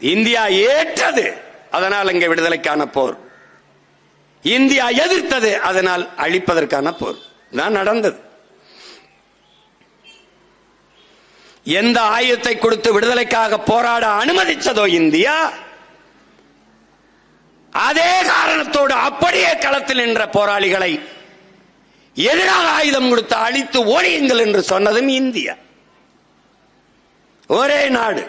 India ஏற்றது, அதனால் இங்கே விடுதலைக்கான போர். இந்தியா எதிர்த்தது, அதனால் அழிப்பதற்கான போர் தான் நடந்தது. எந்த ஆயுதத்தை கொடுத்து விடுதலைக்காக போராட அனுமதிச்சதோ இந்தியா, அதே காரணத்தோடு அப்படியே களத்தில் நின்ற போராளிகளை எதிராக ஆயுதம் கொடுத்து அழித்து ஓடியுங்கள் என்று சொன்னதும் இந்தியா. ஒரே நாடு.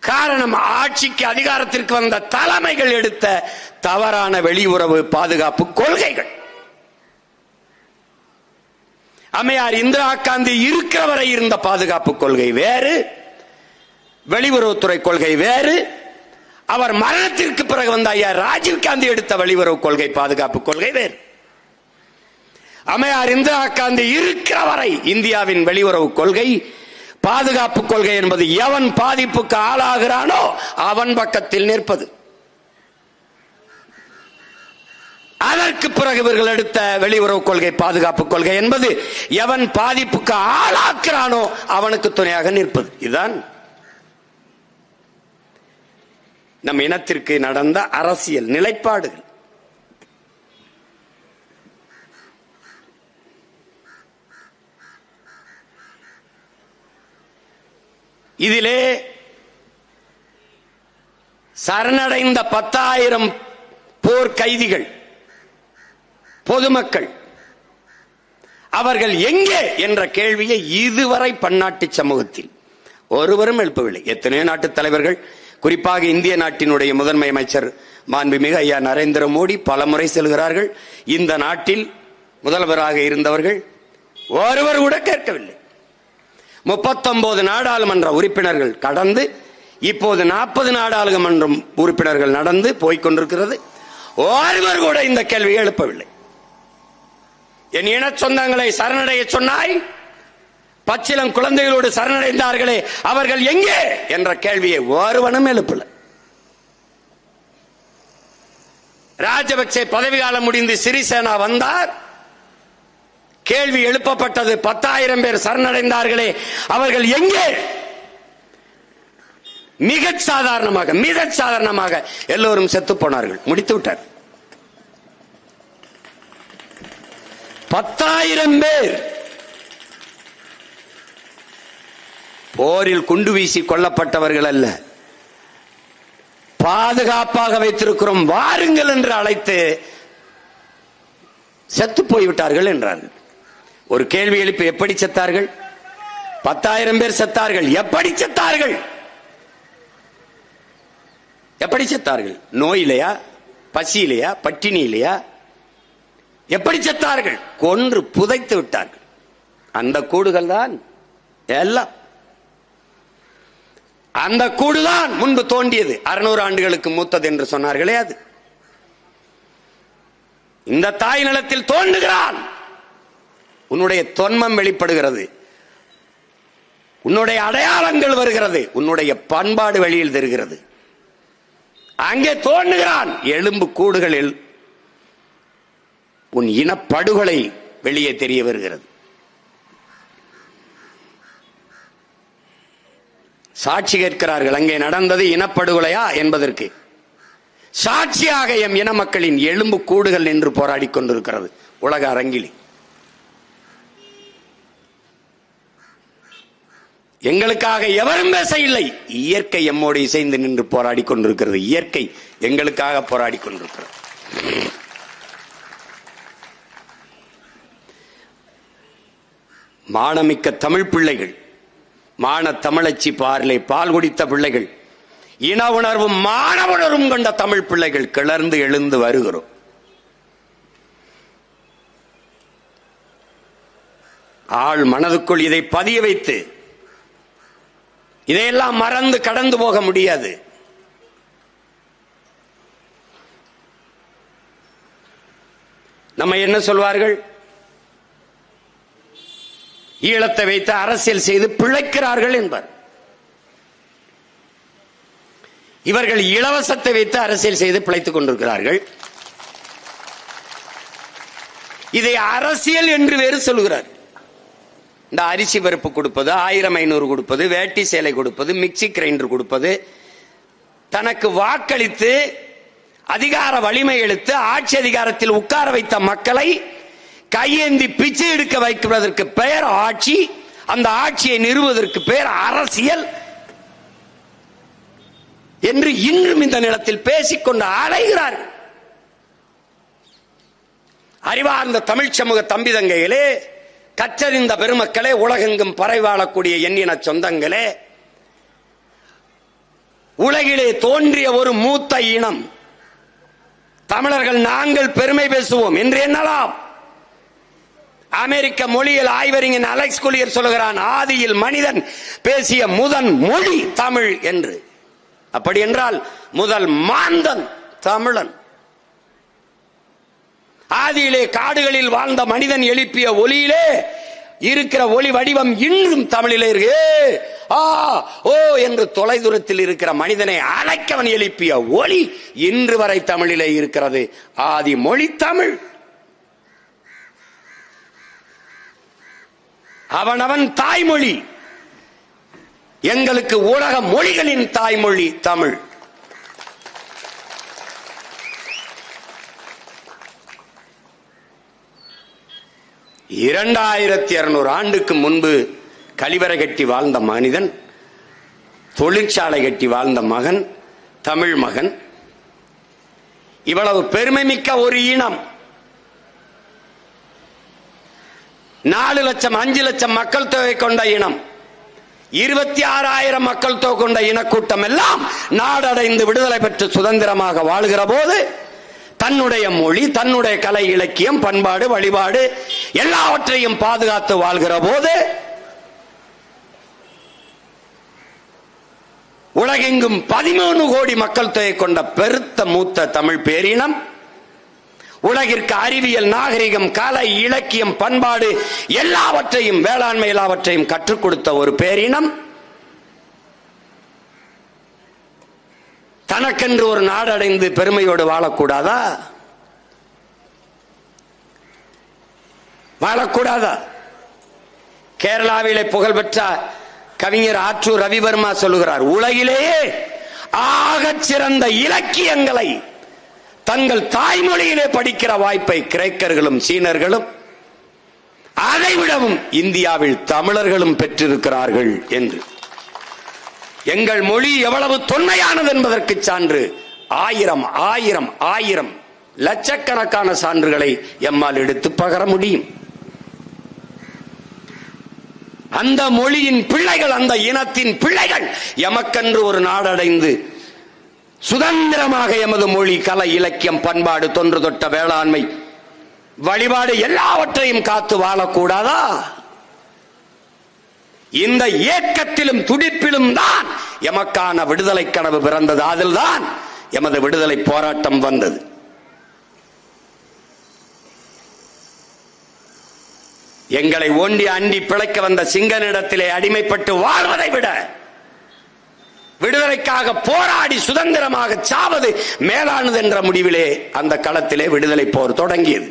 காரணம், ஆட்சிக்கு அதிகாரத்திற்கு வந்த தலைமைகள் எடுத்த தவறான வெளியுறவு பாதுகாப்பு கொள்கைகள். அம்மையார் இந்திரா காந்தி இருக்கிற வரை இருந்த பாதுகாப்பு கொள்கை வேறு, வெளியுறவுத்துறை கொள்கை வேறு. அவர் மரணத்திற்கு பிறகு வந்த ஐயா ராஜீவ் காந்தி எடுத்த வெளியுறவு கொள்கை பாதுகாப்பு கொள்கை வேறு. அம்மையார் இந்திரா காந்தி இருக்கிற வரை இந்தியாவின் வெளியுறவு கொள்கை பாதுகாப்பு கொள்கை என்பது எவன் பாதிப்புக்கு ஆளாகிறானோ அவன் பக்கத்தில் நிற்பது. அதற்கு பிறகு இவர்கள் எடுத்த வெளியுறவு கொள்கை பாதுகாப்பு கொள்கை என்பது எவன் பாதிப்புக்கு ஆளாக்குறானோ அவனுக்கு துணையாக நிற்பது. இதுதான் நம் இனத்திற்கு நடந்த அரசியல் நிலைப்பாடுகள். இதிலே சரணடைந்த 10,000 போர் கைதிகள், பொதுமக்கள், அவர்கள் எங்கே என்ற கேள்வியை இதுவரை பன்னாட்டு சமூகத்தில் ஒருவரும் எழுப்பவில்லை. எத்தனையோ நாட்டு தலைவர்கள், குறிப்பாக இந்திய நாட்டினுடைய முதன்மை அமைச்சர் மாண்புமிகு ஐயா நரேந்திர மோடி பலமுறை செல்கிறார்கள். இந்த நாட்டில் முதல்வராக இருந்தவர்கள் ஒருவர் கூட கேட்கவில்லை. 39 நாடாளுமன்ற உறுப்பினர்கள் கடந்து இப்போது 40 நாடாளுமன்ற உறுப்பினர்கள் நடந்து போய்கொண்டிருக்கிறது. ஒருவர் கூட இந்த கேள்வியை எழுப்பவில்லை. என் இன சொந்தங்களை சரணடைய சொன்னாய், பச்சிலம் குழந்தைகளோடு சரணடைந்தார்களே அவர்கள் எங்கே என்ற கேள்வியை ஒருவனும் எழுப்பல. ராஜபக்சே பதவிக்காலம் முடிந்து சிறிசேனா வந்தார், கேள்வி எழுப்பப்பட்டது 10,000 பேர் சரணடைந்தார்களே அவர்கள் எங்கே. மிக சாதாரணமாக எல்லோரும் செத்து போனார்கள், முடித்து விட்டார். 10,000 பேர் போரில் குண்டு வீசி கொல்லப்பட்டவர்கள் அல்ல, பாதுகாப்பாக வைத்திருக்கிறோம் வாருங்கள் என்று அழைத்து செத்து போய்விட்டார்கள் என்றார்கள். ஒரு கேள்வி எழுப்பி எப்படி செத்தார்கள்? 10,000 பேர் செத்தார்கள். எப்படி செத்தார்கள்? எப்படி செத்தார்கள்? நோயிலையா, பசியிலையா, பட்டினியிலையா? எப்படி செத்தார்கள்? கொன்று புதைத்து விட்டார்கள். அந்த கூடுகள் தான் எல்லாம். அந்த கூடுதான் முன்பு தோண்டியது, 600 ஆண்டுகளுக்கு மூத்தது என்று சொன்னார்களே அது. இந்த தாய் நிலத்தில் தோன்றுகிறான், உன்னுடைய தொன்மம் வெளிப்படுகிறது, உன்னுடைய அடையாளங்கள் வருகிறது, உன்னுடைய பண்பாடு வெளியில் தெரிகிறது. அங்கே தோன்றுகிறான், எலும்பு கூடுகளில் உன் இனப்படுகொலை வெளியே தெரிய வருகிறது. சாட்சி கேட்கிறார்கள், அங்கே நடந்தது இனப்படுகொலையா என்பதற்கு. சாட்சியாக எம் இன மக்களின் எலும்பு கூடுகள் நின்று போராடி கொண்டிருக்கிறது உலக அரங்கில். எங்களுக்காக எவரும் பேச இல்லை, இயற்கை எம்மோடு இசைந்து நின்று போராடி கொண்டிருக்கிறது. இயற்கை எங்களுக்காக போராடி கொண்டிருக்கிறது. மானமிக்க தமிழ் பிள்ளைகள், மான தமிழச்சி பார்லை பால் குடித்த பிள்ளைகள், இன உணர்வும் மாணவனரும் கொண்ட தமிழ் பிள்ளைகள் கிளர்ந்து எழுந்து வருகிறோம். ஆள் மனதுக்குள் இதை பதிய வைத்து இதையெல்லாம் மறந்து கடந்து போக முடியாது. நம்ம என்ன சொல்வார்கள்? ஈழத்தை வைத்து அரசியல் செய்து பிழைக்கிறார்கள் என்பார். இவர்கள் இலவசத்தை வைத்து அரசியல் செய்து பிழைத்துக் கொண்டிருக்கிறார்கள். இதை அரசியல் என்று வேறு சொல்கிறார். இந்த அரிசி பருப்பு கொடுப்பது, 1500 கொடுப்பது, வேட்டி சேலை கொடுப்பது, மிக்சி கிரைண்டர் கொடுப்பது, தனக்கு வாக்களித்து அதிகார வலிமை எடுத்து ஆட்சி அதிகாரத்தில் உட்கார வைத்த மக்களை கையேந்தி பிச்சை எடுக்க வைப்பதற்கு பெயர் ஆட்சி. அந்த ஆட்சியை நிறுவுவதற்கு பெயர் அரசியல் என்று இன்றும் இந்த நிலத்தில் பேசிக்கொண்டு அலைகிறார்கள். அறிவார்ந்த தமிழ் சமூக தம்பிதங்கைகளே, கற்றறிந்த பெருமக்களே, உலகெங்கும் பரவாளக்கூடிய எண்ணின சொந்தங்களே, உலகிலே தோன்றிய ஒரு மூத்த இனம் தமிழர்கள் நாங்கள் பெருமை பேசுவோம் என்று எண்ணலாம். அமெரிக்க மொழியில் ஆய்வறிஞன் அலெக்ஸ் குலியர் சொல்கிறான், ஆதியில் மனிதன் பேசிய முதன் மொழி தமிழ் என்று. அப்படி என்றால் முதல் மாந்தன் தமிழன். ஆதியிலே காடுகளில் வாழ்ந்த மனிதன் எழுப்பிய ஒலியிலே இருக்கிற ஒளி வடிவம் இன்றும் தமிழிலே இருக்கு. ஓ என்று தொலைதூரத்தில் இருக்கிற மனிதனை அழைக்கவன் எழுப்பிய ஒலி இன்று வரை தமிழிலே இருக்கிறது. ஆதி மொழி தமிழ். அவனவன் தாய்மொழி. எங்களுக்கு உலக மொழிகளின் தாய்மொழி தமிழ். (2200 ஆண்டுக்கு முன்பு கழிவறை கட்டி வாழ்ந்த மனிதன், தொழிற்சாலை கட்டி வாழ்ந்த மகன், தமிழ் மகன். இவ்வளவு பெருமை மிக்க ஒரு இனம். 4 லட்சம் 5 லட்சம் மக்கள் தொகை கொண்ட இனம், 26,000 மக்கள் தொகை கொண்ட இனக்கூட்டம் எல்லாம் நாடடைந்து விடுதலை பெற்று சுதந்திரமாக வாழ்கிற போது தன்னுடைய மொழி, தன்னுடைய கலை, இலக்கியம், பண்பாடு, வழிபாடு எல்லாவற்றையும் பாதுகாத்து வாழ்கிற போது உலகெங்கும் 13 கோடி மக்கள் தொகை கொண்ட பெருத்த மூத்த தமிழ் பேரினம், உலகிற்கு அறிவியல், நாகரிகம், கலை, இலக்கியம், பண்பாடு எல்லாவற்றையும், வேளாண்மை எல்லாவற்றையும் கற்றுக் கொடுத்த ஒரு பேரினம் தனக்கென்று ஒரு நாடடைந்து பெருமையோடு வாழக்கூடாதா? வாழக்கூடாதா? கேரளாவிலே புகழ்பெற்ற கவிஞர் ஆற்றூர் ரவிவர்மா சொல்லுகிறார், உலகிலேயே ஆகச் சிறந்த இலக்கியங்களை தங்கள் தாய்மொழியிலே படிக்கிற வாய்ப்பை கிரேக்கர்களும் சீனர்களும் அதைவிடவும் இந்தியாவில் தமிழர்களும் பெற்றிருக்கிறார்கள் என்று. எங்கள் மொழி எவ்வளவு தொன்மையானது என்பதற்கு சான்று 1000 லட்சக்கணக்கான சான்றுகளை எம்மால் எடுத்து பகர முடியும். அந்த மொழியின் பிள்ளைகள், அந்த இனத்தின் பிள்ளைகள் எமக்கென்று ஒரு நாடடைந்து சுதந்திரமாக எமது மொழி, கலை, இலக்கியம், பண்பாடு, தொன்று தொட்ட வேளாண்மை, வழிபாடு எல்லாவற்றையும் காத்து வாழக்கூடாதா? இந்த ஏக்கத்திலும் துடிப்பிலும் தான் எமக்கான விடுதலை கனவு பிறந்தது. அதில்தான் எமது விடுதலை போராட்டம் வந்தது. எங்களை ஓண்டி அண்டி பிழைக்க வந்த சிங்கனிடத்திலே அடிமைப்பட்டு வாழ்வதை விட விடுதலைக்காக போராடி சுதந்திரமாக சாவது மேலானது என்ற முடிவிலே அந்த களத்திலே விடுதலை போர் தொடங்கியது.